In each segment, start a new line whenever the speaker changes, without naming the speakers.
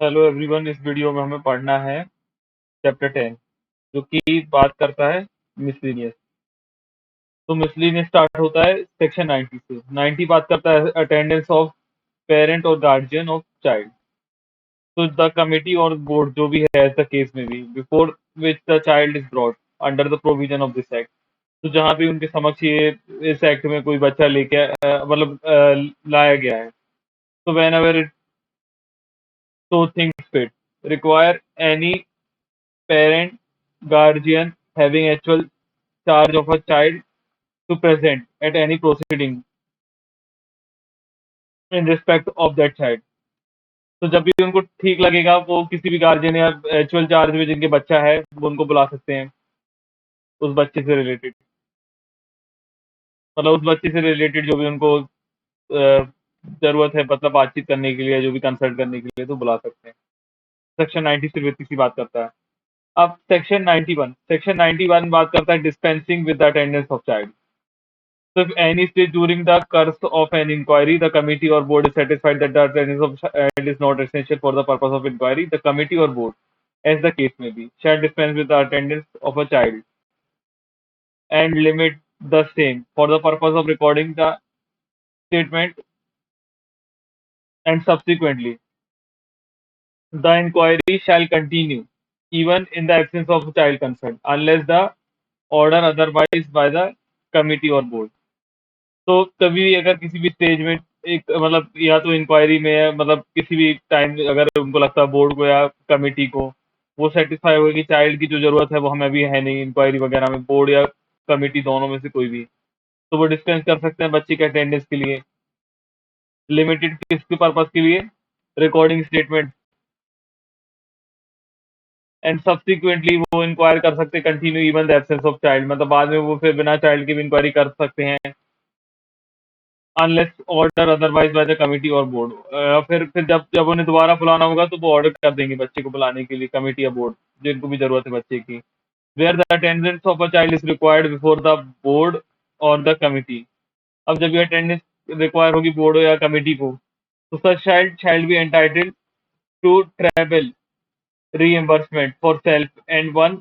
Hello everyone. इस video में हमें पढ़ना है चैप्टर 10 जो कि बात करता है मिसलिनियस। तो मिसलिनियस स्टार्ट होता है सेक्शन 90 से। 90 बात करता है अटेंडेंस ऑफ पेरेंट और गार्जियन ऑफ चाइल्ड। तो द कमिटी और बोर्ड जो भी है द केस में भी before which the child is brought under the provision of this act. तो जहाँ भी उनके समक्ष ये इस एक्ट में कोई बच्चा लेके लाया गया है, तो when ever it so thinks fit, require any parent, guardian having actual charge of a child to present at any proceeding in respect of that child। तो जब भी उनको ठीक लगेगा वो किसी भी गार्जियन या एक्चुअल चार्ज में जिनके बच्चा है वो उनको बुला सकते हैं उस बच्चे से रिलेटेड, मतलब उस बच्चे से रिलेटेड जो भी उनको जरूरत है, मतलब बातचीत करने के लिए, जो भी कंसल्ट करने के लिए, तो बुला सकते हैं। सेक्शन 90 सिर्फ इतनी सी बात करता है। अब सेक्शन 91 बात करता है dispensing with the attendance of child. So if any stage during the course of an inquiry, the committee or board is satisfied that the attendance of child is not essential for the purpose of inquiry, the committee or board, as the case may be, shall dispense with the attendance of a child and limit the same for the purpose of recording the statement, and subsequently the inquiry shall continue even in the absence of child consent unless the order otherwise by the committee or board। तो कभी भी अगर किसी भी stage में एक मतलब या तो इंक्वायरी में है, मतलब किसी भी टाइम अगर उनको लगता है बोर्ड को या कमेटी को वो सेटिस्फाई होगी कि चाइल्ड की जो जरूरत है वो हमें अभी है नहीं इंक्वायरी वगैरह में, बोर्ड या कमेटी दोनों में से कोई भी, तो वो डिस्पेंस कर सकते हैं बच्चे के अटेंडेंस के लिए। लिमिटेड किसके पर्पज के लिए? Recording statement. एंड सब्सिक्वेंटली वो इंक्वायर कर सकते हैं continue even the absence of child, मतलब बाद में वो फिर बिना चाइल्ड की भी इंक्वायरी कर सकते हैं unless order otherwise bye the committee और बोर्ड। फिर जब जब उन्हें दोबारा बुलाना होगा तो वो ऑर्डर कर देंगे बच्चे को बुलाने के लिए, कमिटी या बोर्ड जिनको भी जरूरत है बच्चे की। Where the attendance of a child is required before the board और द कमिटी। अब जब ये अटेंडेंस रिक्वायर होगी बोर्ड या कमिटी को, तो such child child be entitled to travel reimbursement for self and one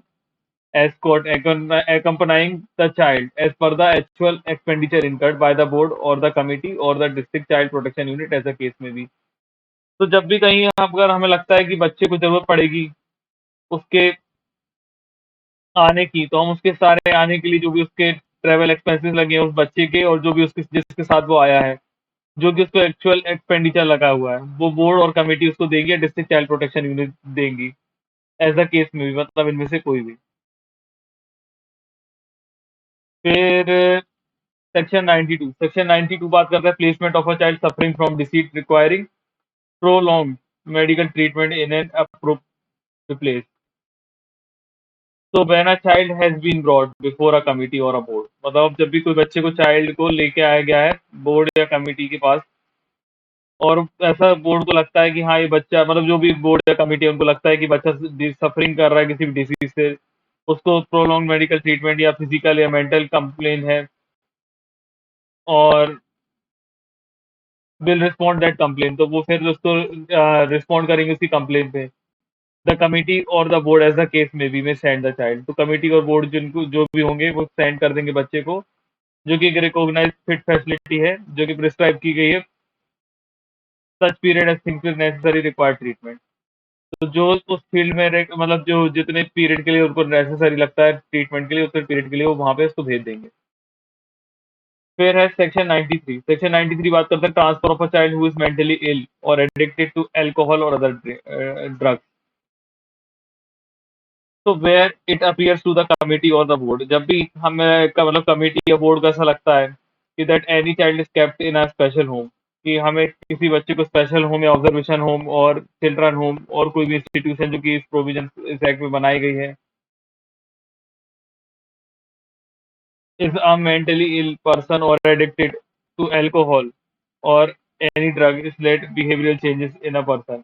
escort accompanying the child as per the actual expenditure incurred by the board or the committee or the district child protection unit as the case may be। तो जब भी कहीं अगर हमें लगता है कि बच्चे को जरूरत पड़ेगी उसके आने की, तो हम उसके सारे आने के लिए जो भी उसके ट्रेवल एक्सपेंसेस लगे हैं उस बच्चे के और जो भी उसके जिसके साथ वो आया है, जो कि उसको एक्चुअल एक्सपेंडिचर लगा हुआ है, वो बोर्ड और कमेटी उसको देगी या डिस्ट्रिक्ट चाइल्ड प्रोटेक्शन यूनिट देंगी एज द केस में भी, मतलब इनमें से कोई भी। फिर सेक्शन 92 बात करता है placement of a child suffering from disease requiring prolong medical treatment in an appropriate place. तो when a child has been brought before a committee और अ बोर्ड, मतलब जब भी कोई बच्चे को चाइल्ड को लेके आया गया है बोर्ड या कमिटी के पास, और ऐसा बोर्ड को लगता है कि हाँ ये बच्चा, मतलब जो भी बोर्ड या कमिटी है उनको लगता है कि बच्चा सफरिंग कर रहा है किसी भी डिसीज से, उसको प्रोलॉन्ग मेडिकल ट्रीटमेंट या फिजिकल या मेंटल कंप्लेन है, और विल रिस्पॉन्ड दैट कंप्लेन, तो वो फिर उसको रिस्पॉन्ड करेंगे उसकी कंप्लेन पे। द कमिटी और the board as the case में be may send the child, तो कमिटी और बोर्ड जिनको जो भी होंगे वो सेंड कर देंगे बच्चे को, जो कि एक रिकॉग्नाइज फिट फैसिलिटी है जो कि प्रिस्क्राइब की गई है, such period as things is necessary required treatment. तो जो उस फील्ड में मतलब जो जितने पीरियड के लिए उनको नेसेसरी लगता है ट्रीटमेंट के लिए उतने पीरियड के लिए वो वहां पे उसको भेज देंगे। फिर है सेक्शन 93 बात करता है transfer of a child who is mentally ill और एडिक्टेड टू अल्कोहल और अदर ड्रग्स। तो where it appears to the committee और द बोर्ड, जब भी हमें मतलब कमिटी या बोर्ड को ऐसा लगता है कि that any child is kept in a special home, कि हमें किसी बच्चे को स्पेशल होम या ऑब्जर्वेशन होम और चिल्ड्रन होम और कोई भी इंस्टीट्यूशन जो कि इस प्रोविजन इस एक्ट में बनाई गई है, is a mentally ill person or addicted to alcohol or any drug is led behavioral changes in a person।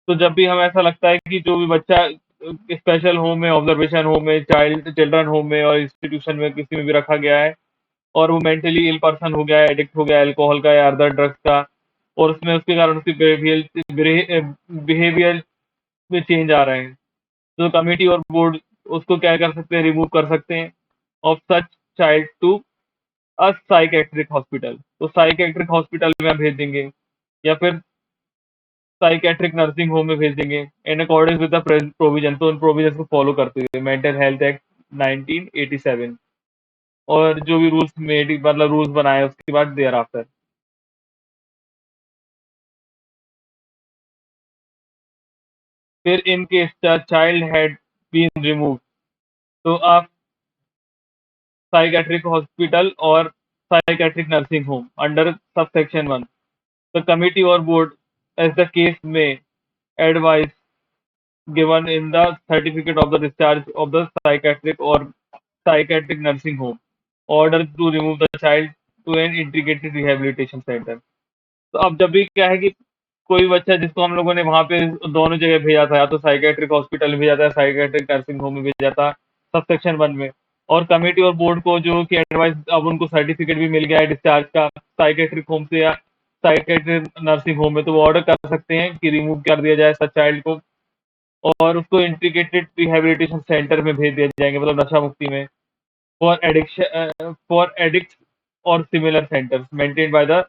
तो जब भी हमें ऐसा लगता है कि जो भी बच्चा स्पेशल होम में, ऑब्जर्वेशन होम में, चिल्ड्रन होम में और इंस्टीट्यूशन में किसी में भी रखा गया है और वो मेंटली इल पर्सन हो गया है, एडिक्ट हो गया है अल्कोहल का या अदर ड्रग्स का, और उसमें उसके कारण उसकी बिहेवियर में चेंज आ रहे हैं। तो कमिटी और बोर्ड उसको क्या कर सकते हैं, रिमूव कर सकते हैं of such child to a psychiatric hospital. तो साइकेट्रिक हॉस्पिटल में हम भेज देंगे या फिर साइकेट्रिक नर्सिंग होम में भेज देंगे in according with the provision. तो उन प्रोविजन को फॉलो करते हुए मेंटल हेल्थ एक्ट 1987 और जो भी रूल्स मेड मतलब रूल्स बनाए उसके बाद देयर आफ्टर। फिर in case the child had been remove, तो आप साइकेट्रिक हॉस्पिटल और psychiatric nursing home under subsection 1 the committee और board as the case may advice given in the certificate of the discharge of the psychiatric or psychiatric nursing home order to remove the child to an integrated rehabilitation center। तो अब जब भी क्या है कि कोई बच्चा जिसको हम लोगों ने वहां पे दोनों जगह भेजा था, या तो साइकेट्रिक हॉस्पिटल में भेजा था, साइकेट्रिक नर्सिंग होम में भेजा था सब सेक्शन 1 में, और कमेटी और बोर्ड को जो कि एडवाइस, अब उनको सर्टिफिकेट भी मिल गया है डिस्चार्ज का साइकेट्रिक होम से या साइकेट्रिक नर्सिंग होम में, तो वो ऑर्डर कर सकते हैं कि रिमूव कर दिया जाए सच चाइल्ड को और उसको इंटीग्रेटेड रिहैबिलिटेशन सेंटर में भेज दिया जाएंगे, मतलब नशा मुक्ति में, फॉर एडिक्शन फॉर एडिक्ट और similar centres maintain by the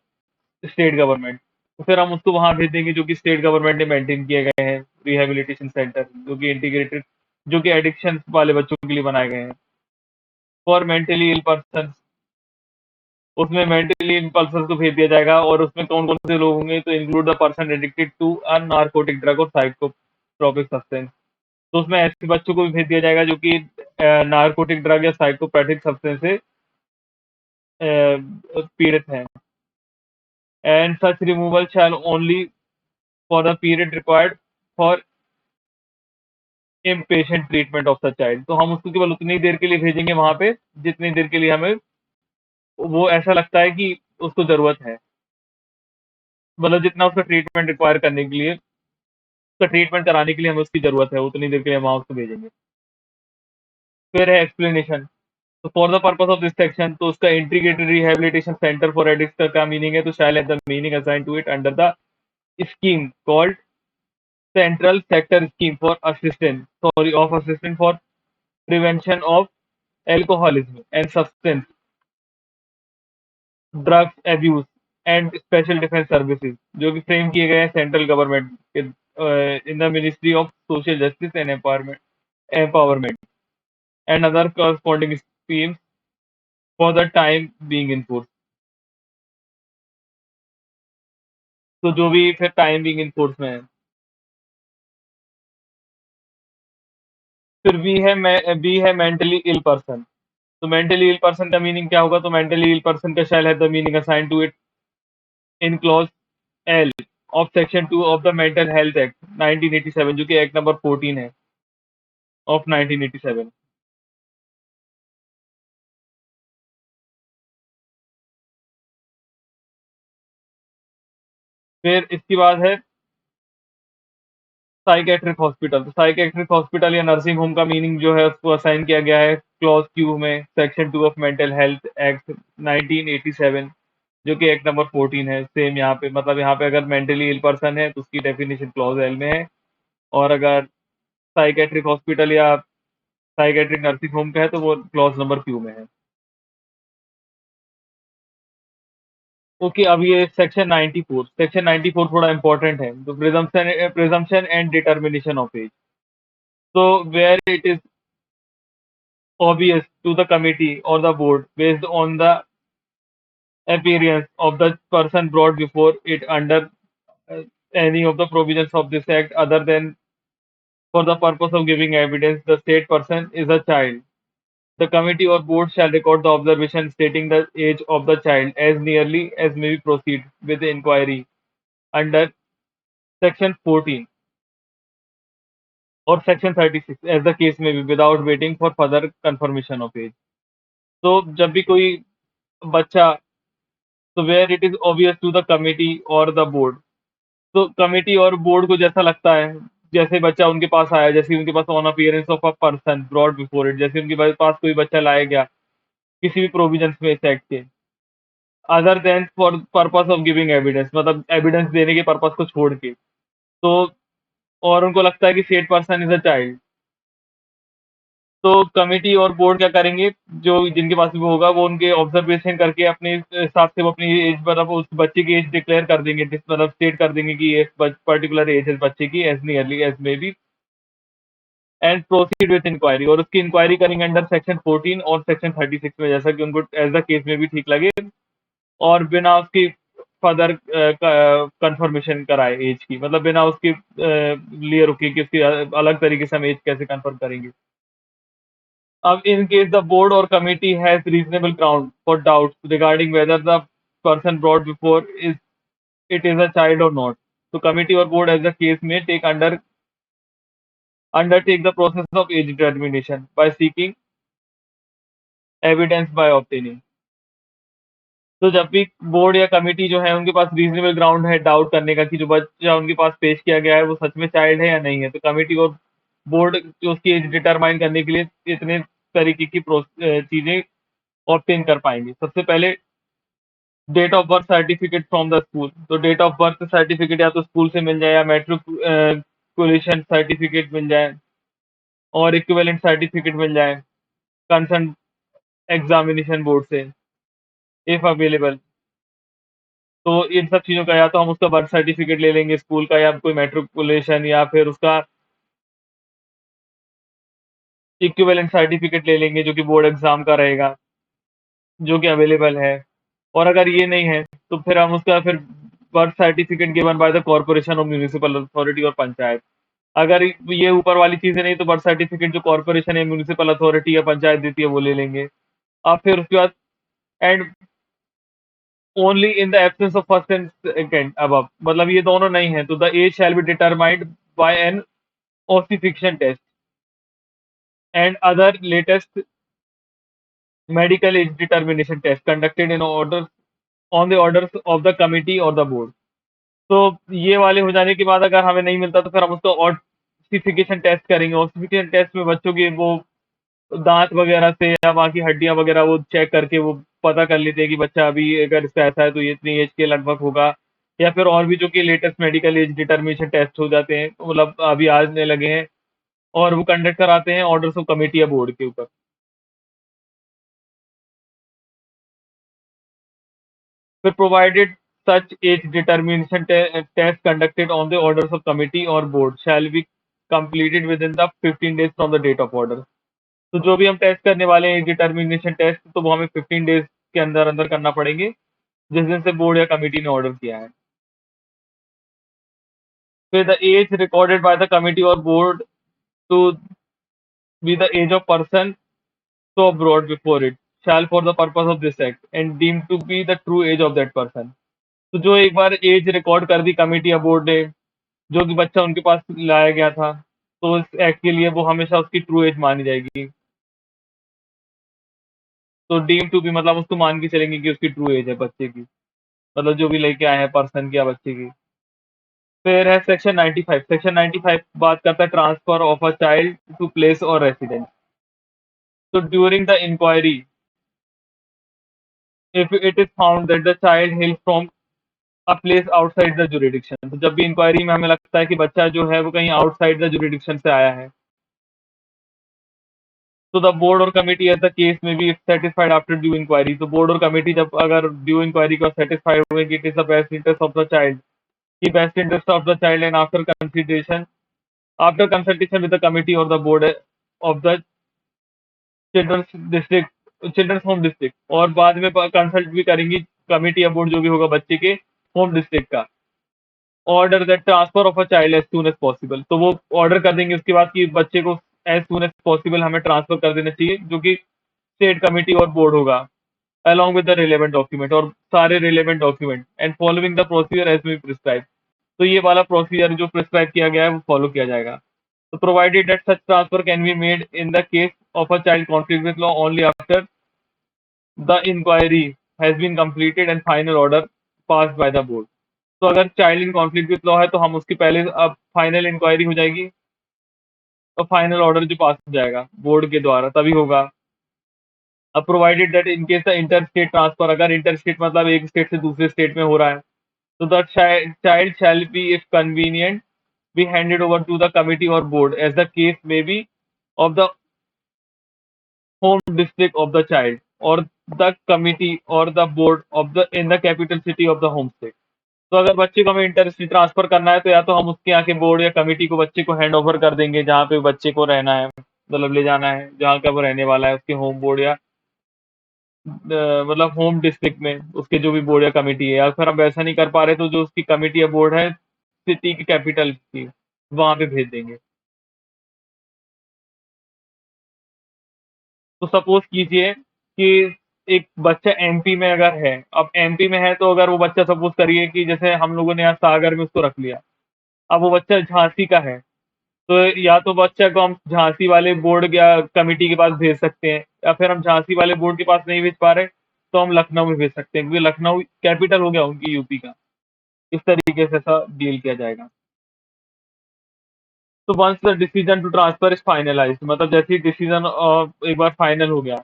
state government. तो फिर हम उसको वहां भेज देंगे जो कि स्टेट गवर्नमेंट ने मेंटेन किए गए हैं रिहैबिलिटेशन सेंटर, जो कि इंटीग्रेटेड, जो कि एडिक्शन वाले बच्चों के लिए बनाए गए हैं। फॉर मेंटली इल पर्सन, उसमें मेंटली इल पर्सन को भेज दिया जाएगा, और उसमें कौन कौन से लोग होंगे, तो include the person addicted to a narcotic drug और साइकोट्रोपिक सब्सटेंस। तो उसमें ऐसे बच्चों को भी भेज दिया जाएगा जो कि नार्कोटिक ड्रग या साइकोपैथिक सब्सटेंस से पीड़ित हैं। And such removal shall only for the period required for inpatient treatment of the child. तो हम उसको केवल उतनी देर के लिए भेजेंगे वहां पे जितनी देर के लिए हमें वो ऐसा लगता है कि उसको जरूरत है, मतलब जितना उसका ट्रीटमेंट रिक्वायर करने के लिए, उसका ट्रीटमेंट कराने के लिए हमें उसकी जरूरत है, उतनी देर के लिए हम वहां उसको भेजेंगे। फिर है एक्सप्लेनेशन। तो for the purpose of this section, तो उसका integrated rehabilitation centre for addicts का क्या मीनिंग है, तो shall have the meaning assign to it under the scheme called central sector scheme for assistance sorry of assistance for prevention of alcoholism and substance drugs abuse and special defence services, जो कि फ्रेम किए गए हैं central government के in the ministry of social justice and empowerment and other corresponding schemes for the time being in force. तो जो भी फिर टाइम बीइंग इन फोर्स में है। फिर बी है मेंटली इल पर्सन। तो मेंटली इल पर्सन का मीनिंग क्या होगा, तो मेंटली इल पर्सन का शैल है the meaning assign to it in clause L of section 2 of the mental health act 1987, जो कि एक्ट नंबर 14 है ऑफ 1987। फिर इसके बाद है साइकेट्रिक हॉस्पिटल। तो साइकेट्रिक हॉस्पिटल या नर्सिंग होम का मीनिंग जो है उसको असाइन किया गया है क्लॉज क्यू में section 2 of mental health act 1987, जो कि एक्ट नंबर 14 है। सेम यहाँ पे, मतलब यहाँ पे अगर मेंटली इल पर्सन है तो उसकी डेफिनेशन क्लॉज एल में है, और अगर साइकेट्रिक हॉस्पिटल या साइकेट्रिक नर्सिंग होम का है तो वो क्लॉज नंबर क्यू में है। ओके, अब ये सेक्शन 94, सेक्शन 94 थोड़ा इंपॉर्टेंट है। तो presumption and determination of age. तो where it is obvious to the committee or the board based on the appearance of the person brought before it under uh, any of the provisions of this act other than for the purpose of giving evidence the state person is a child. The committee or board shall record the observation stating the age of the child as nearly as may proceed with the inquiry under section 14 or section 36 as the case may be without waiting for further confirmation of age। तो जब भी कोई बच्चा, तो where it is obvious to the committee और the board, तो committee और board को जैसा लगता है, जैसे बच्चा उनके पास आया, जैसे उनके pass on appearance of a person broad before it, जैसे उनके पास कोई बच्चा लाया गया किसी भी प्रोविजंस में इस एक्ट के other than for purpose of giving evidence, मतलब एविडेंस देने के पर्पस को छोड़ के। तो और उनको लगता है कि said person is a child, तो कमिटी और बोर्ड क्या करेंगे, जो जिनके पास भी वो होगा वो उनके ऑब्जर्वेशन करके अपने हिसाब से वो अपनी एज, मतलब उस बच्चे की एज डिक्लेयर कर देंगे, मतलब स्टेट कर देंगे कि ये पर्टिकुलर एज है बच्चे की, age nearly as may be, and proceed with inquiry, और उसकी इंक्वायरी करेंगे अंडर सेक्शन 14 और सेक्शन 36 में, जैसा कि उनको एज द केस में भी ठीक लगे, और बिना उसकी फर्दर कंफर्मेशन कराए एज की, मतलब बिना उसकी लिए रुके कि उसकी अलग तरीके से हम एज कैसे कंफर्म करेंगे। अब इन केस द बोर्ड और committee has reasonable ground for doubts regarding whether the person brought before is it is a child or not, so committee or board as the case may take undertake the process of age determination by seeking evidence by obtaining। तो जब भी board या committee जो है उनके पास reasonable ground है doubt करने का कि जो बच्चा उनके पास पेश किया गया है वो सच में चाइल्ड है या नहीं है, तो कमिटी और बोर्ड जो उसकी एज डिटरमाइन करने के लिए इतने तरीके की चीजें ऑब्टेन कर पाएंगे। सबसे पहले date of birth certificate from the school, तो डेट ऑफ बर्थ सर्टिफिकेट या तो स्कूल से मिल जाए या मेट्रिकुलेशन सर्टिफिकेट मिल जाए और इक्विवेलेंट सर्टिफिकेट मिल जाए कंसर्न एग्जामिनेशन बोर्ड से इफ अवेलेबल। तो इन सब चीज़ों का या तो हम उसका बर्थ सर्टिफिकेट ले लेंगे स्कूल का, या कोई मैट्रिकुलेशन, या फिर उसका इक्विवेलेंट सर्टिफिकेट ले लेंगे जो कि बोर्ड एग्जाम का रहेगा, जो कि अवेलेबल है। और अगर ये नहीं है तो फिर हम उसका फिर birth certificate given by the corporation और म्यूनिसिपल अथॉरिटी और पंचायत। अगर ये ऊपर वाली चीजें नहीं तो बर्थ सर्टिफिकेट जो कॉर्पोरेशन या म्यूनिसिपल अथॉरिटी या पंचायत देती है वो ले लेंगे। अब फिर उसके बाद and only in the absence of first and second above, मतलब ये दोनों नहीं है तो the age shall be determined by an ossification test and other latest medical age determination test conducted in order on the orders of the committee or the board। तो ये वाले हो जाने के बाद अगर हमें नहीं मिलता तो फिर हम उसको ऑसिफिकेशन टेस्ट करेंगे। ऑसिफिकेशन टेस्ट में बच्चों की वो दांत वगैरह से या वहाँ की हड्डियां वगैरह वो चेक करके वो पता कर लेते हैं कि बच्चा अभी अगर इसका ऐसा है तो ये इतनी एज के लगभग होगा, या फिर और भी जो कि latest medical age determination test हो जाते हैं, मतलब अभी आने लगे हैं, और वो कंडक्ट कराते हैं ऑर्डर्स ऑफ कमेटी या बोर्ड के ऊपर। फिर provided such age determination test conducted on the orders of committee or board shall be completed within the 15 days from the date of order। तो जो भी हम टेस्ट करने वाले हैं डिटर्मिनेशन टेस्ट, तो वो हमें 15 डेज के अंदर अंदर करना पड़ेंगे जिस दिन से बोर्ड या कमेटी ने ऑर्डर किया है। फिर the age recorded by the committee और board to be the age of person so brought before it shall for the purpose of this act and deemed to be the true age of that person। तो जो एक बार as record कर दी committee या board ने, जो कि बच्चा उनके पास लाया गया था, तो इस एक्ट के लिए वो हमेशा उसकी ट्रू एज मानी जाएगी। तो डीम टू बी मतलब उसको मान के चलेंगे कि उसकी ट्रू एज है बच्चे की, मतलब जो भी लेके आए हैं पर्सन की या बच्चे की। फिर है सेक्शन 95। सेक्शन 95 बात करता है transfer of a child to place और रेसिडेंस। तो during the inquiry if it is found that the child hail from a place outside the jurisdiction, तो जब भी इंक्वायरी में हमें लगता है कि बच्चा जो है वो कहीं आउटसाइड द जुरिडिक्शन से आया है, तो द बोर्ड और कमिटी एज द केस में be satisfied after due inquiry, तो बोर्ड और कमिटी जब अगर ड्यू इंक्वायरी को सेटिस्फाइड हुए कि it is the best interest of the child, की best interest of the child, and after consultation with the committee और the board of the children's home district, और बाद में कंसल्ट भी करेंगी कमिटी या बोर्ड जो भी होगा बच्चे के होम डिस्ट्रिक्ट का, order that transfer of a child as soon as possible, तो वो ऑर्डर कर देंगे उसके बाद कि बच्चे को एज सून एज पॉसिबल हमें ट्रांसफर कर देना चाहिए, जो कि स्टेट कमिटी और बोर्ड होगा along with the relevant document, और सारे relevant document and following the procedure as we prescribe। तो ये वाला प्रोसीजर जो प्रिस्क्राइब किया गया है वो फॉलो किया जाएगा। तो provided that such transfer can be made in the case of a child conflict with law only after the inquiry has been completed and final order passed by the board. तो अगर child in conflict with law है तो हम उसकी पहले अब final inquiry हो जाएगी और फाइनल ऑर्डर जो पास हो जाएगा बोर्ड के द्वारा तभी होगा। अब provided that in case the inter state transfer, अगर इंटर स्टेट मतलब एक स्टेट से दूसरे स्टेट में हो रहा है, तो the child shall be if convenient be handed over to the committee और board as the case may be of the home district of the child or the committee or the board of the in the capital city of the home state. तो अगर बच्चे को हमें inter state transfer करना है तो या तो हम उसके यहाँ के बोर्ड या कमिटी को बच्चे को हैंड ओवर कर देंगे जहाँ पे बच्चे को रहना है, मतलब ले जाना है जहाँ का वो रहने वाला है, उसके होम बोर्ड या मतलब होम डिस्ट्रिक्ट में उसके जो भी बोर्ड या कमिटी है, या फिर हम वैसा नहीं कर पा रहे तो जो उसकी कमिटी या बोर्ड है सिटी की कैपिटल की, वहां पे भेज देंगे। तो सपोज कीजिए कि एक बच्चा एमपी में अगर है, अब एमपी में है तो अगर वो बच्चा सपोज करिए कि जैसे हम लोगों ने यहाँ सागर में उसको रख लिया, अब वो बच्चा झांसी का है, तो या तो बच्चा को हम झांसी वाले बोर्ड या कमिटी के पास भेज सकते हैं, या फिर हम झांसी वाले बोर्ड के पास नहीं भेज पा रहे तो हम लखनऊ में भेज सकते हैं, क्योंकि लखनऊ कैपिटल हो गया उनकी यूपी का। इस तरीके से ऐसा डील किया जाएगा। तो once the decision to transfer is finalised, मतलब जैसे ही डिसीजन एक बार फाइनल हो गया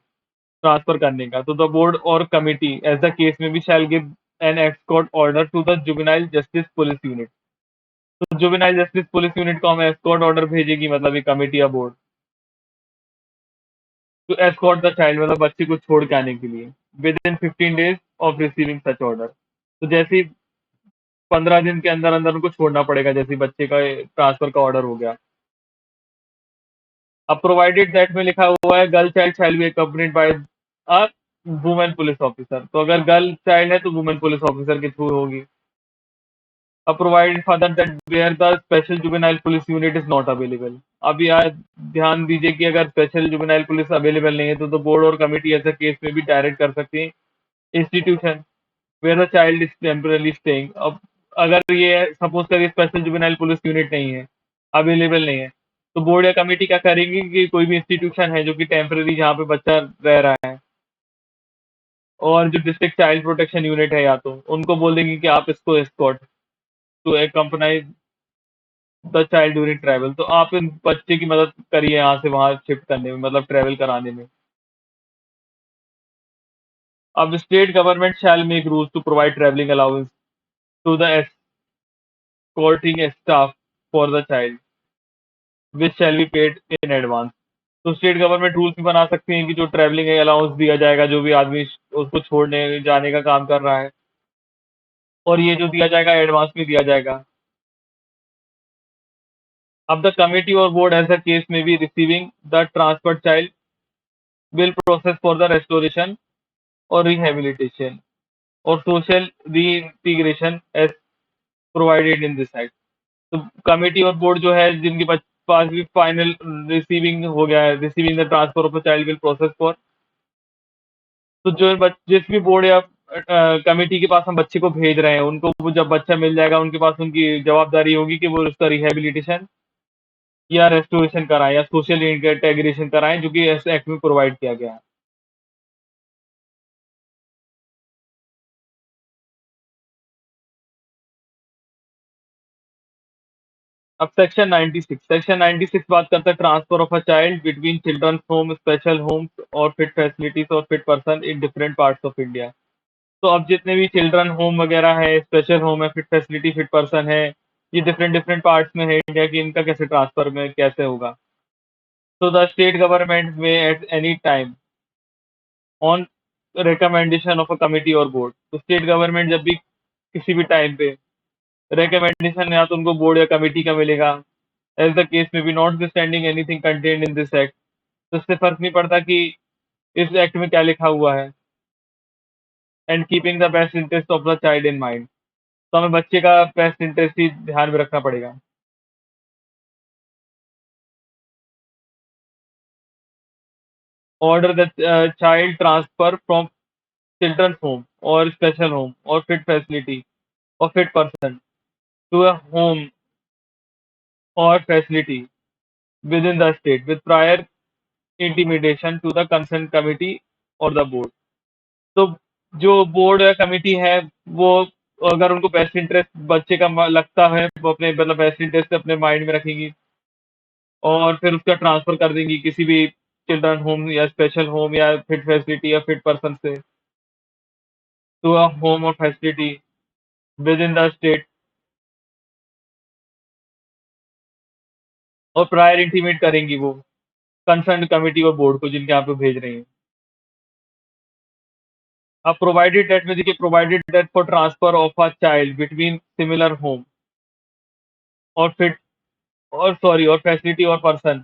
ट्रांसफर करने का, तो द बोर्ड और committee as the case may be shall give an escort order to the juvenile justice police unit. तो जुवेनाइल जस्टिस पुलिस यूनिट को हम एस्कॉर्ट ऑर्डर भेजेगी, मतलब ये कमिटी या board, to escort the child, मतलब बच्चे को छोड़ के आने के लिए, within 15 days of receiving such order. तो जैसे ही 15 दिन के अंदर अंदर उनको छोड़ना पड़ेगा, जैसे ही बच्चे का ट्रांसफर का ऑर्डर हो गया। अब प्रोवाइडेड दैट में लिखा हुआ है girl child shall be accompanied by a women police officer, तो अगर गर्ल चाइल्ड है तो वुमेन पुलिस ऑफिसर के थ्रू होगी। अब provided further that where the special juvenile police unit is not available. अब यहाँ ध्यान दीजिए कि अगर स्पेशल जुवेनाइल पुलिस अवेलेबल नहीं है तो बोर्ड और कमिटी ऐसे केस में भी डायरेक्ट कर सकती है institution where the child is temporarily staying. अब अगर ये सपोज करिए स्पेशल जुवेनाइल पुलिस यूनिट नहीं है, अवेलेबल नहीं है, तो बोर्ड या कमेटी क्या करेगी कि कोई भी इंस्टीट्यूशन है जो कि टेम्पररी जहाँ पे बच्चा रह रहा है, और जो डिस्ट्रिक्ट चाइल्ड प्रोटेक्शन यूनिट है या तो उनको बोल देंगे कि आप इसको escort to accompany the child during travel, तो आप इन बच्चे की मदद करिए यहाँ से वहाँ शिफ्ट करने में, मतलब ट्रैवल कराने में। अब state government shall make rules to provide travelling allowance to the escorting staff for the child which shall be paid in advance। तो स्टेट गवर्नमेंट रूल्स भी बना सकती हैं कि जो ट्रैवलिंग अलाउंस दिया जाएगा जो भी आदमी उसको छोड़ने जाने का काम कर रहा है, और ये जो दिया जाएगा एडवांस में दिया जाएगा। अब द कमिटी और बोर्ड एज द केस में be receiving the transferred child will process for the restoration और रिहेबिलिटेशन और social reintegration as provided in this act. तो कमिटी और बोर्ड जो है जिनके पास भी फाइनल रिसीविंग हो गया है, receiving the transfer of a child will process for, तो जो जिस भी बोर्ड या कमेटी के पास हम बच्चे को भेज रहे हैं उनको वो जब बच्चा मिल जाएगा उनके पास उनकी जवाबदारी होगी कि वो उसका रिहेबिलिटेशन या रेस्टोरेशन कराएं या सोशल इंटीग्रेशन कराएं, जो कि इस एक्ट में प्रोवाइड किया गया है। अब सेक्शन 96 बात करता है transfer of a child between children's home, special homes और फिट फैसिलिटीज और fit person in different parts of India. तो अब जितने भी चिल्ड्रन होम वगैरह है, स्पेशल होम है, फिट फैसिलिटी, फिट पर्सन है, ये डिफरेंट डिफरेंट पार्ट्स में है इंडिया की, इनका कैसे ट्रांसफर में कैसे होगा। तो द स्टेट गवर्नमेंट में at any time on recommendation of a committee और बोर्ड, तो स्टेट गवर्नमेंट जब भी किसी भी टाइम पे रिकमेंडेशन या तो उनको बोर्ड या कमेटी का मिलेगा, एज द केस में be notwithstanding anything contained in this act, तो इससे फर्क नहीं पड़ता कि इस एक्ट में क्या लिखा हुआ है, and keeping the best interest of the child in mind, तो हमें बच्चे का बेस्ट इंटरेस्ट ही ध्यान में रखना पड़ेगा। Order the child transfer from children home और स्पेशल होम और फिट फैसिलिटी और fit person to a home और facility within the state with prior intimidation to the concern committee और द बोर्ड। तो जो बोर्ड या committee है वो अगर उनको बेस्ट इंटरेस्ट बच्चे का लगता है वो अपने मतलब बेस्ट इंटरेस्ट अपने माइंड में रखेंगी और फिर उसका ट्रांसफर कर देंगी किसी भी चिल्ड्रन होम या स्पेशल होम या फिट फैसिलिटी या फिट पर्सन से टू अ होम और facility within the state और प्रायर इंटीमेट करेंगी वो कंसर्न कमिटी और बोर्ड को जिनके यहाँ पे भेज रही हैं। अब प्रोवाइडेड दैट में देखिए provided that for transfer of a child between similar home और फिट और सॉरी और फैसिलिटी और person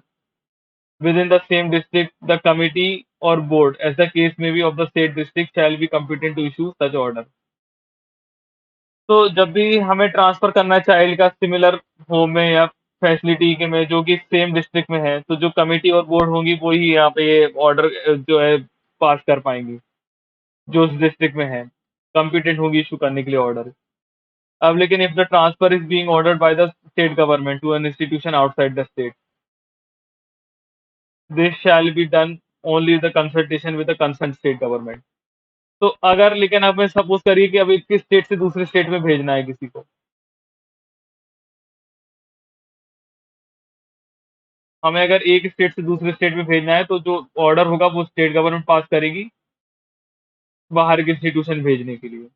within the same district, the committee or board, as the case may be of the state district, shall be competent to issue such order. तो जब भी हमें transfer करना है चाइल्ड का सिमिलर होम में या फैसिलिटी के में जो कि सेम डिस्ट्रिक्ट में है, तो जो कमेटी और बोर्ड होंगी वो ही यहाँ पे ये ऑर्डर जो है पास कर पाएंगी जो उस डिस्ट्रिक्ट में है, कॉम्पिटेंट होगी इशू करने के लिए ऑर्डर। अब लेकिन if the transfer is being ordered by the state government to an institution outside the state, this shall be done only the consultation with the concern state government. तो अगर लेकिन हमें सपोज करिए कि अब एक स्टेट से दूसरे स्टेट में भेजना है किसी को, हमें अगर एक स्टेट से दूसरे स्टेट में भेजना है तो जो ऑर्डर होगा वो स्टेट गवर्नमेंट पास करेगी बाहर के इंस्टीट्यूशन भेजने के लिए,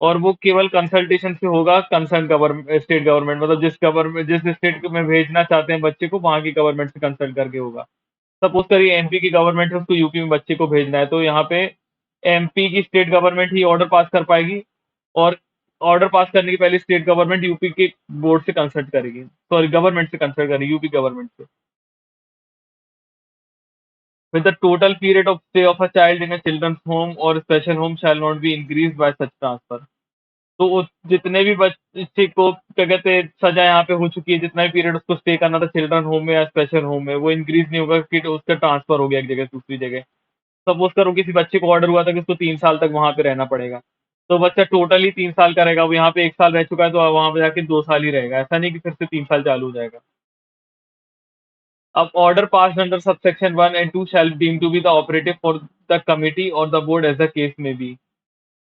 और वो केवल कंसल्टेशन से होगा कंसर्न गवर्नमेंट स्टेट गवर्नमेंट, मतलब जिस स्टेट में भेजना चाहते हैं बच्चे को वहां की गवर्नमेंट से कंसल्ट करके होगा। सपोज करिए एमपी की गवर्नमेंट है, उसको यूपी में बच्चे को भेजना है, तो यहाँ पे एमपी की स्टेट गवर्नमेंट ही ऑर्डर पास कर पाएगी, और ऑर्डर पास करने के पहले स्टेट गवर्नमेंट यूपी के बोर्ड से कंसल्ट करेगी, सॉरी गवर्नमेंट से कंसल्ट करेगी, यूपी गवर्नमेंट से। With the total period of stay of a child in a children's home or special home shall not be increased by such transfer। तो उस जितने भी बच्चे को क्या कहते हैं सजा यहाँ पे हो चुकी है, जितना भी पीरियड उसको स्टे करना था चिल्ड्रन होम में या स्पेशल होम में, वो इंक्रीज नहीं होगा कि उसका ट्रांसफर हो गया एक जगह से दूसरी जगह। सपोज करो किसी बच्चे को ऑर्डर हुआ था कि उसको 3 साल तक वहां पे रहना पड़ेगा, तो बच्चा टोटली 3 साल का रहेगा, वो यहाँ पे 1 साल रह चुका है तो वहां पे जाके 2 साल ही रहेगा, ऐसा नहीं कि फिर से 3 साल चालू हो जाएगा। अब order pass under subsection 1 and 2 shall deemed to be the operative for the committee or the board as the case may be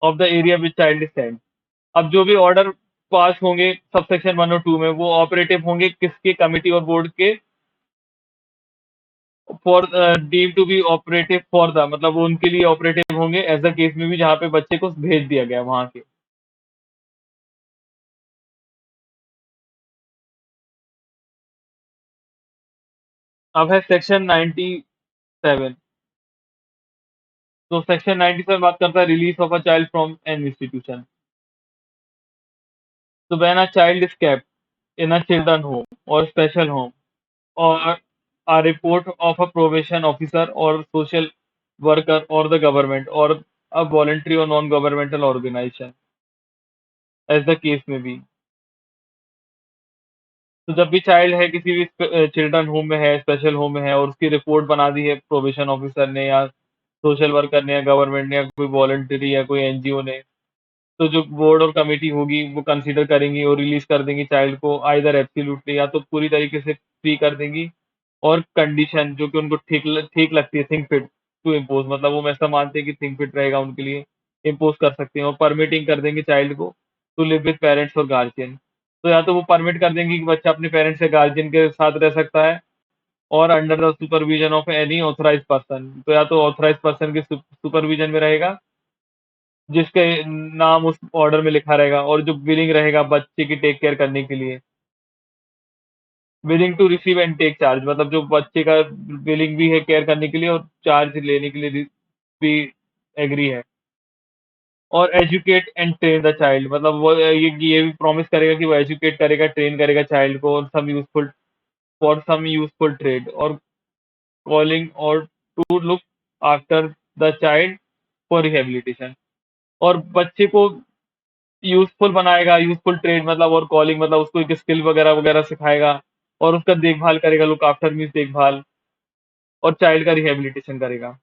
of the area which child is sent। अब जो भी ऑर्डर पास होंगे subsection 1 और 2 में वो operative होंगे किसके, committee और बोर्ड के, for deem to be operative for the, मतलब वो उनके लिए ऑपरेटिव होंगे एज द केस में भी जहाँ पे बच्चे को भेज दिया गया वहां के। अब है सेक्शन 97। तो सेक्शन 97 बात करता है release of a child from an institution. तो when a child is kept in a children home और special home or a report of a probation officer or social worker or the government or a voluntary or non-governmental organization as the case may be। तो जब भी child है किसी भी children home में है, special home में है, और उसकी रिपोर्ट बना दी है प्रोबेशन ऑफिसर ने या सोशल वर्कर ने या गवर्नमेंट ने या कोई वॉलंटरी या कोई एनजीओ ने, तो जो बोर्ड और कमेटी होगी वो कंसीडर करेंगी और रिलीज कर देंगी चाइल्ड को, आइदर एब्सोल्युटली या तो पूरी तरीके से फ्री कर देंगी, और कंडीशन जो कि उनको ठीक लगती है थिंक फिट टू इम्पोज, मतलब वो ऐसा मानते हैं कि थिंक फिट रहेगा उनके लिए, इम्पोज कर सकते हैं, और परमिटिंग कर देंगे चाइल्ड को टू लिव विद पेरेंट्स और गार्जियन। तो या तो वो परमिट कर देंगे कि बच्चा अपने पेरेंट्स या गार्जियन के साथ रह सकता है, और under the supervision of any authorise person, तो या तो ऑथराइज पर्सन के सुपरविजन में रहेगा जिसके नाम उस ऑर्डर में लिखा रहेगा, और जो बिलिंग रहेगा बच्चे की टेक केयर करने के लिए, willing to receive and take charge, मतलब जो बच्चे का विलिंग भी है केयर करने के लिए और चार्ज लेने के लिए भी एग्री है, और educate and train the child, मतलब वो ये भी प्रॉमिस करेगा कि वो एजुकेट करेगा ट्रेन करेगा चाइल्ड को, और some useful for some useful trade और कॉलिंग और to look after the child for rehabilitation, और बच्चे को यूजफुल बनाएगा, यूजफुल ट्रेड मतलब, और कॉलिंग मतलब उसको एक स्किल वगैरह वगैरह सिखाएगा, और उसका देखभाल करेगा, लुक आफ्टर मीन्स देखभाल, और चाइल्ड का रिहेबिलिटेशन करेगा।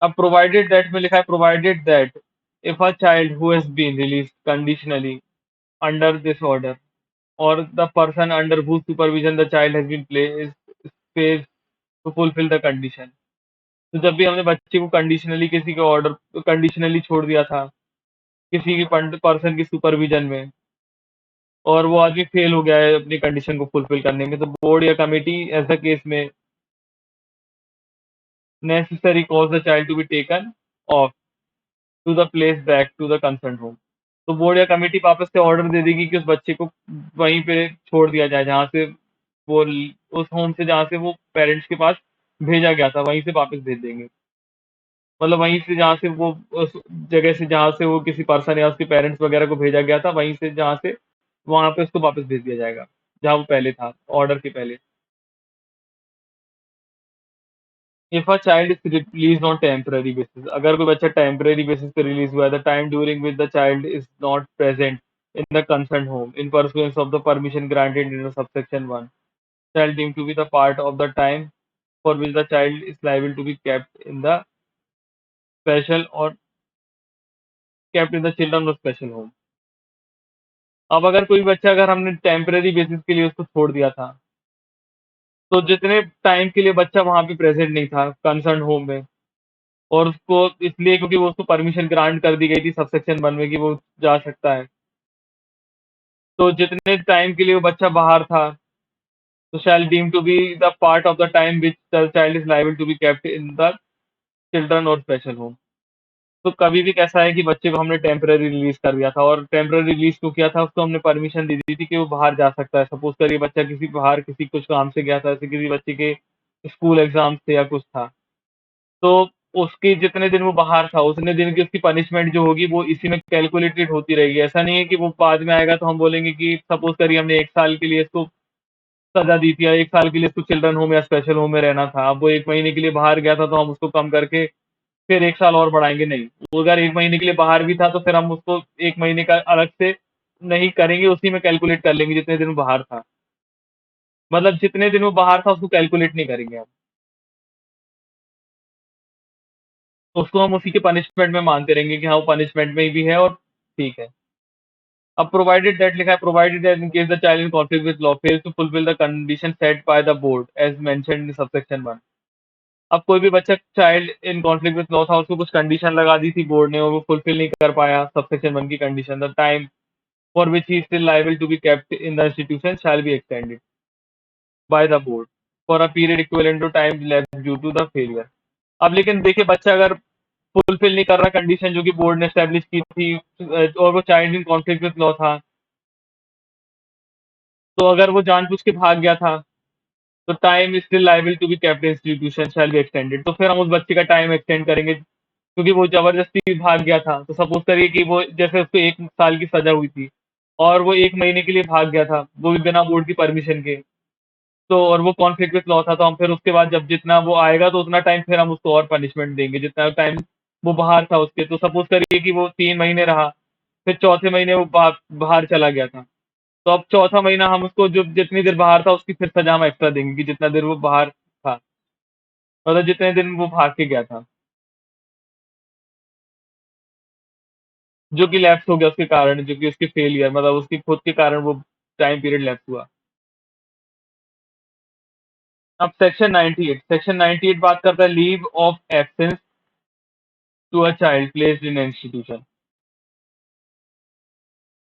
अब प्रोवाइडेड दैट में लिखा है provided that if a child who has been released conditionally under this order और the person under whose supervision the child has been placed pays to fulfill the condition। तो जब भी हमने बच्चे को कंडीशनली किसी के ऑर्डर कंडीशनली छोड़ दिया था किसी की पर्सन की सुपरविजन में, और वो आदमी फेल हो गया है अपनी कंडीशन को फुलफिल करने में, तो बोर्ड या committee as the case may necessary cause the child to be taken of to the place back to the concern home. तो बोर्ड या कमेटी वापस से ऑर्डर दे देगी कि उस बच्चे को वहीं पे छोड़ दिया जाए जहाँ से वो उस होम से जहाँ से वो पेरेंट्स के पास भेजा गया था, वहीं से वापस भेज देंगे। मतलब वहीं से जहाँ से वो उस जगह से जहाँ से वो किसी पर्सन या उसके पेरेंट्स वगैरह को भेजा गया था, वहीं से जहाँ से वहाँ पे उसको वापस भेज दिया जाएगा, जहाँ वो पहले था, ऑर्डर के पहले। If a child is released on temporary basis, अगर कोई बच्चा टेम्पररी बेसिस पे रिलीज हुआ है, the time during which the child is not present in the concern home in pursuance of the permission granted in subsection 1 shall deemed to be the part of the time for which the child is liable to be kept in the special or kept in the children or special home। अब अगर कोई बच्चा, अगर हमने temporary basis के लिए उसको छोड़ दिया था, तो जितने टाइम के लिए बच्चा वहां पे प्रेजेंट नहीं था कंसर्न होम में, और उसको इसलिए क्योंकि वो उसको परमिशन ग्रांट कर दी गई थी सबसेक्शन 1 में कि वो जा सकता है, तो जितने टाइम के लिए वो बच्चा बाहर था, तो shall deem to be the part of the time which the child is liable to be kept in the children और स्पेशल होम। तो कभी भी कैसा है कि बच्चे को हमने टेम्पररी रिलीज कर दिया था, और टेम्पररी रिलीज क्यों किया था, उसको हमने परमिशन दे दी थी कि वो बाहर जा सकता है। सपोज करिए बच्चा किसी बाहर किसी कुछ काम से गया था, जैसे किसी बच्चे के स्कूल एग्जाम थे या कुछ था, तो उसके जितने दिन वो बाहर था, उतने दिन की उसकी पनिशमेंट जो होगी वो इसी में कैलकुलेटेड होती रहेगी। ऐसा नहीं है कि वो बाद में आएगा तो हम बोलेंगे कि सपोज करिए हमने 1 साल के लिए इसको सज़ा दी थी, या 1 साल के लिए इसको चिल्ड्रन होम या स्पेशल होम में रहना था। अब वो 1 महीने के लिए बाहर गया था, तो हम उसको कम करके फिर 1 साल और बढ़ाएँगे, नहीं। वो अगर 1 महीने के लिए बाहर भी था, तो फिर हम उसको 1 महीने का अलग से नहीं करेंगे, उसी में कैलकुलेट कर लेंगे जितने दिन वो बाहर था। मतलब जितने दिन वो बाहर था उसको कैलकुलेट नहीं करेंगे हम। उसको हम उसी के पनिशमेंट में मानते रहेंगे कि हाँ, वो पनिशमेंट में ही भी है और ठीक है। अब प्रोवाइडेड दैट लिखा है, provided that in case the child in conflict with law fails to fulfil the condition set by the board as mentioned in subsection 1। अब कोई भी बच्चा child in conflict with law था, उसको कुछ कंडीशन लगा दी थी बोर्ड ने और वो फुलफिल नहीं कर पाया सबसेक्शन 1 की condition, the time for which he is still liable to be kept in the institution shall be extended by the board for a period equivalent to time left due to the failure. अब लेकिन देखिए, बच्चा अगर fulfil नहीं कर रहा condition जो कि बोर्ड ने एस्टेब्लिश की थी, और वो child in conflict with law था, तो अगर वो जानबूझ के भाग गया था, तो time is still liable to be kept institution shall be extended. तो फिर हम उस बच्चे का टाइम एक्सटेंड करेंगे, क्योंकि वो जबरदस्ती भाग गया था। तो सपोज करिए कि वो, जैसे उसको 1 साल की सजा हुई थी और वो 1 महीने के लिए भाग गया था, वो भी बिना बोर्ड की परमिशन के, तो और वो कॉन्फ्लिक्ट विद लॉ था, तो हम फिर उसके बाद जब जितना वो आएगा तो उतना टाइम फिर हम उसको और पनिशमेंट देंगे जितना टाइम वो बाहर था उसके। तो सपोज करिए कि वो 3 महीने रहा, फिर चौथे महीने वो बाहर चला गया था, तो अब चौथा महीना हम उसको जो जितनी देर बाहर था उसकी फिर सजा हम एक्स्ट्रा देंगे कि जितना देर वो बाहर था, मतलब जितने दिन वो भाग के गया था, जो कि लैप्स हो गया उसके कारण, जो कि उसकी फेलियर, मतलब उसकी खुद के कारण वो टाइम पीरियड लैप्स हुआ। अब सेक्शन 98 बात करता है leave of absence to a child placed in institution.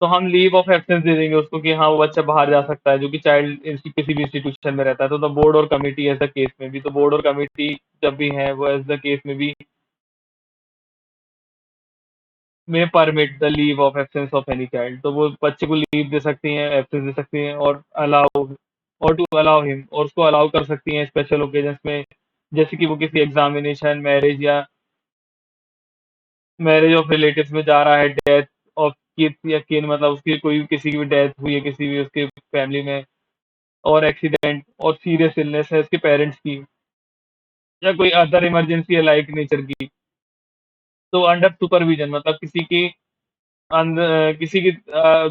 तो हम लीव ऑफ एब्सेंस दे देंगे उसको कि हाँ, वो बच्चा बाहर जा सकता है जो कि चाइल्ड किसी भी इंस्टीट्यूशन में रहता है। तो द बोर्ड और committee as the case may भी, तो बोर्ड और कमिटी जब भी है वो एज द केस में भी में permit the leave of absence of any child. तो वो बच्चे को लीव दे सकती हैं, एब्सेंस दे सकती हैं, और अलाउ और टू अलाउ हिम, और उसको अलाउ कर सकती हैं स्पेशल ओकेजन्स में, जैसे कि वो किसी एग्जामिनेशन, मैरिज ऑफ रिलेटिव्स में जा रहा है, डेथ ऑफ किड्स या किन, मतलब उसकी कोई किसी की भी डेथ हुई है किसी भी उसके फैमिली में, और एक्सीडेंट और सीरियस इलनेस है उसके पेरेंट्स की, या कोई अदर इमरजेंसी है लाइक नेचर की, तो अंडर सुपरविजन, मतलब किसी की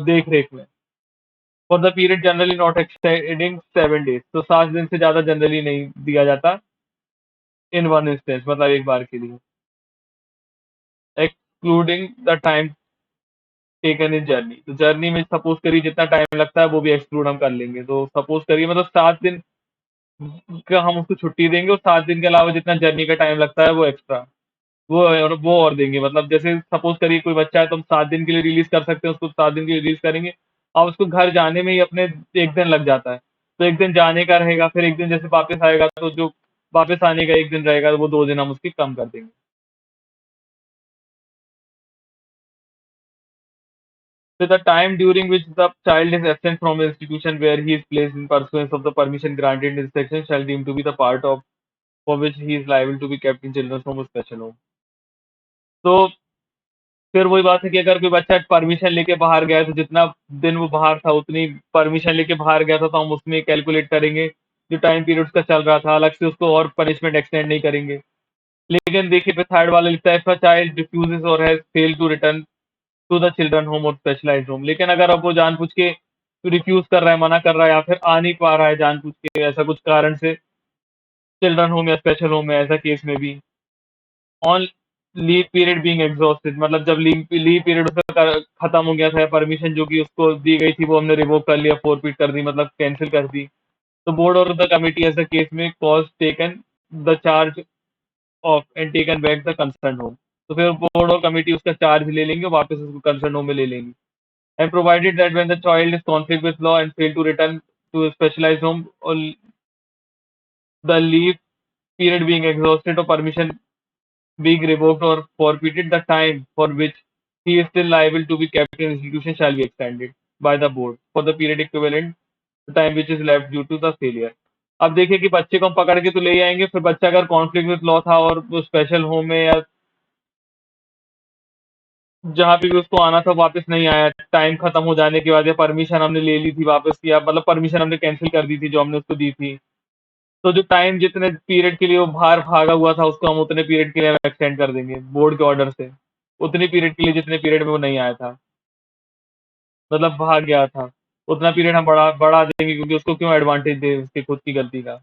देख रेख में, for the period generally not extending 7 days. तो 7 दिन से ज्यादा जनरली नहीं दिया जाता इन वन इंस्टेंस, मतलब एक बार के लिए, excluding the time taken in journey. तो जर्नी में सपोज करिए जितना टाइम लगता है वो भी एक्सक्लूड हम कर लेंगे। तो सपोज करिए मतलब 7 दिन का हम उसको छुट्टी देंगे, और 7 दिन के अलावा जितना जर्नी का टाइम लगता है वो एक्स्ट्रा वो और देंगे। मतलब जैसे सपोज करिए कोई बच्चा है तो हम 7 दिन के लिए रिलीज कर सकते हैं उसको, 7 दिन के लिए रिलीज करेंगे। अब उसको घर जाने में ही अपने 1 दिन लग जाता है। तो 1 दिन जाने का रहेगा, फिर 1 दिन जैसे वापस आएगा, तो जो वापस आने का 1 दिन रहेगा, वो 2 दिन हम उसकी कम कर देंगे। So the time during which the child is absent from the institution where he is placed in pursuance of the permission granted in this section shall deem to be the part of for which he is liable to be kept in children's home or special home. तो फिर वही बात है कि अगर कोई बच्चा permission लेके बाहर गया है, तो जितना दिन वो बाहर था, उतनी परमिशन लेके बाहर गया था, तो हम उसमें कैलकुलेट करेंगे, जो टाइम पीरियड उसका चल रहा था, अलग से उसको और पनिशमेंट एक्सटेंड नहीं करेंगे। लेकिन देखिए फिर थर्ड वाला लिखता है, इफ अ चाइल्ड रिफ्यूजेस और has failed to return to the children home और स्पेशलाइज्ड होम, लेकिन अगर अब वो जानबूझ के रिफ्यूज कर रहा है, मना कर रहा है, या फिर आ नहीं पा रहा है जानबूझ के ऐसा कुछ कारण से चिल्ड्रन होम या स्पेशल होम में, ऐसा केस में भी on leave period being exhausted, मतलब जब लीव पीरियड उसका खत्म हो गया था, परमिशन जो कि उसको दी गई थी वो हमने रिवोक कर लिया, फोरफिट कर दी, मतलब कैंसिल कर दी, तो बोर्ड और द कमिटी ऐसा केस में cause taken the charge of and taken back the concern home. तो फिर बोर्ड और कमिटी उसका चार्ज ले लेंगे, वापस उसको कंसर्न होम में ले लेंगे। And provided that when the child is conflict with law and fail to return to specialized home और the leave period being exhausted or permission being revoked or forfeited, the time for which he is still liable to be kept in institution shall be extended by the board for the period equivalent to time which is left due to the failure. अब देखिए कि बच्चे को हम पकड़ के तो ले आएंगे, फिर बच्चा अगर कॉन्फ्लिक्ट विद लॉ था और वो स्पेशल होम में या जहाँ पे भी उसको आना था वापस नहीं आया, टाइम खत्म हो जाने के बाद, या परमिशन हमने ले ली थी वापस, या मतलब परमिशन हमने कैंसिल कर दी थी जो हमने उसको दी थी, तो जो टाइम जितने पीरियड के लिए वो बाहर भागा हुआ था, उसको हम उतने पीरियड के लिए हम एक्सटेंड कर देंगे बोर्ड के ऑर्डर से, उतने पीरियड के लिए जितने पीरियड में वो नहीं आया था, मतलब भाग गया था, उतना पीरियड हम बढ़ा देंगे, क्योंकि उसको क्यों एडवांटेज दे उसकी खुद की गलती का।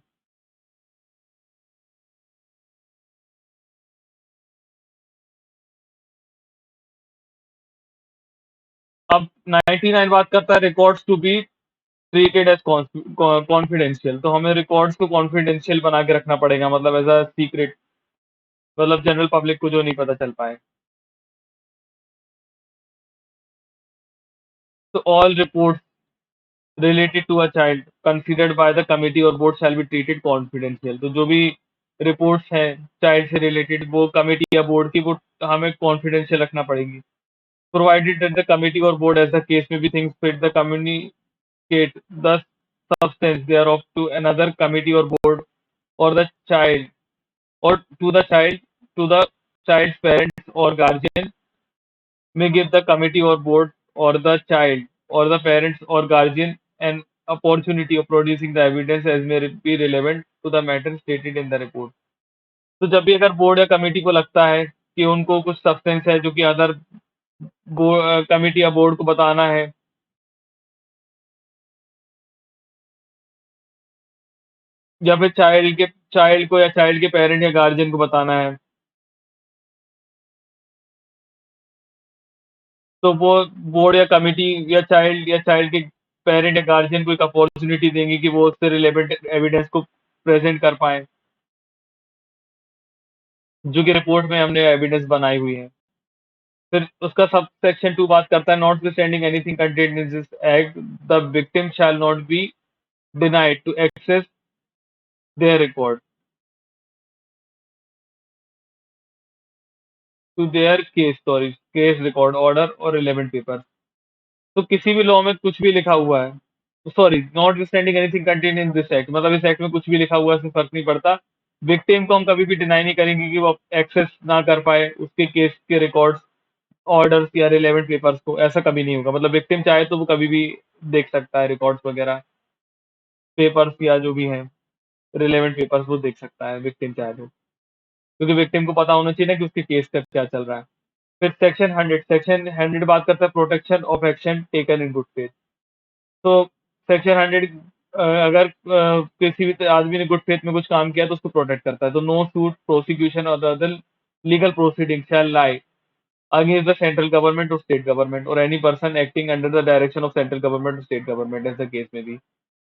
अब 99 बात करता है records to be treated as confidential, तो हमें रिकॉर्ड्स को कॉन्फिडेंशियल बना के रखना पड़ेगा, मतलब एज अ सीक्रेट, मतलब जनरल पब्लिक को जो नहीं पता चल पाए। तो all report related to a child considered by the committee or board shall be treated confidential, तो जो भी रिपोर्ट्स हैं चाइल्ड से रिलेटेड, वो कमेटी या बोर्ड की वो हमें कॉन्फिडेंशियल रखना पड़ेगी, प्रोवाइडेड दैट द कमिटी और board as the case may भी things fit the communicate the substance thereof to another committee or board or the child or to the child's parents or guardian may give the committee or board or the child or the parents or guardian an opportunity of producing the evidence as may be relevant to the matter stated in the report। तो जब भी अगर board या committee को लगता है कि उनको कुछ सब्सटेंस है जो कि अदर कमेटी या बोर्ड को बताना है, या फिर चाइल्ड को या चाइल्ड के पेरेंट या गार्जियन को बताना है, तो वो बोर्ड या कमेटी या चाइल्ड के पेरेंट या गार्जियन को एक अपॉर्चुनिटी देंगे कि वो उससे रिलेवेंट एविडेंस को प्रेजेंट कर पाए, जो कि रिपोर्ट में हमने एविडेंस बनाई हुई है। फिर उसका सब सेक्शन 2 बात करता है, notwithstanding anything contained in this act the victim shall not be denied to access their record to their case record order और रिलेवेंट पेपर। तो किसी भी लॉ में कुछ भी लिखा हुआ है, sorry, not standing anything contained in this act, मतलब इस एक्ट में कुछ भी लिखा हुआ है इससे फर्क नहीं पड़ता, विक्टिम को हम कभी भी डिनाई नहीं करेंगे कि वो एक्सेस ना कर पाए उसके केस के रिकॉर्ड्स, ऑर्डर्स या रिलेवेंट पेपर्स को, ऐसा कभी नहीं होगा, मतलब विक्टिम चाहे तो वो कभी भी देख सकता है रिकॉर्ड्स वगैरह, पेपर्स या जो भी हैं रिलेवेंट पेपर्स वो देख सकता है विक्टिम चाहे तो, क्योंकि विक्टिम को पता होना चाहिए ना कि उसके केस का क्या चल रहा है। फिर सेक्शन 100 बात करता है protection of action taken in good faith. तो सेक्शन 100 अगर किसी भी आदमी ने गुड फेथ में कुछ काम किया तो उसको प्रोटेक्ट करता है, तो नो सूट प्रोसिक्यूशन और other legal proceeding shall lie against the central government or state government or any person acting under the direction of central government or state government as the case may be।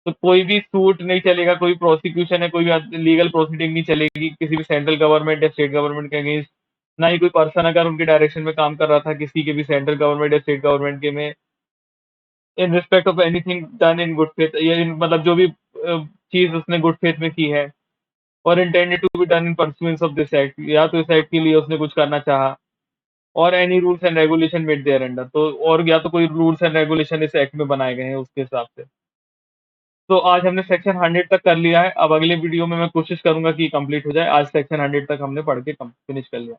तो कोई भी suit नहीं चलेगा, कोई prosecution है, कोई भी legal proceeding नहीं चलेगी किसी भी सेंट्रल गवर्नमेंट या स्टेट गवर्नमेंट के अगेंस्ट, ना ही कोई पर्सन अगर उनके डायरेक्शन में काम कर रहा था किसी के भी सेंट्रल गवर्नमेंट या स्टेट गवर्नमेंट के में, in respect of anything done in good faith, ये मतलब जो भी चीज उसने गुड फेथ में की है, और intended to be done in pursuance of this act, या तो इस एक्ट के लिए उसने कुछ करना चाहा, और any rules and regulation made thereunder, तो और या तो कोई रूल्स एंड रेगुलेशन इस एक्ट में बनाए गए हैं उसके हिसाब से। तो आज हमने सेक्शन 100 तक कर लिया है। अब अगले वीडियो में मैं कोशिश करूंगा कि कंप्लीट हो जाए। आज सेक्शन 100 तक हमने पढ़ के फिनिश कर लिया।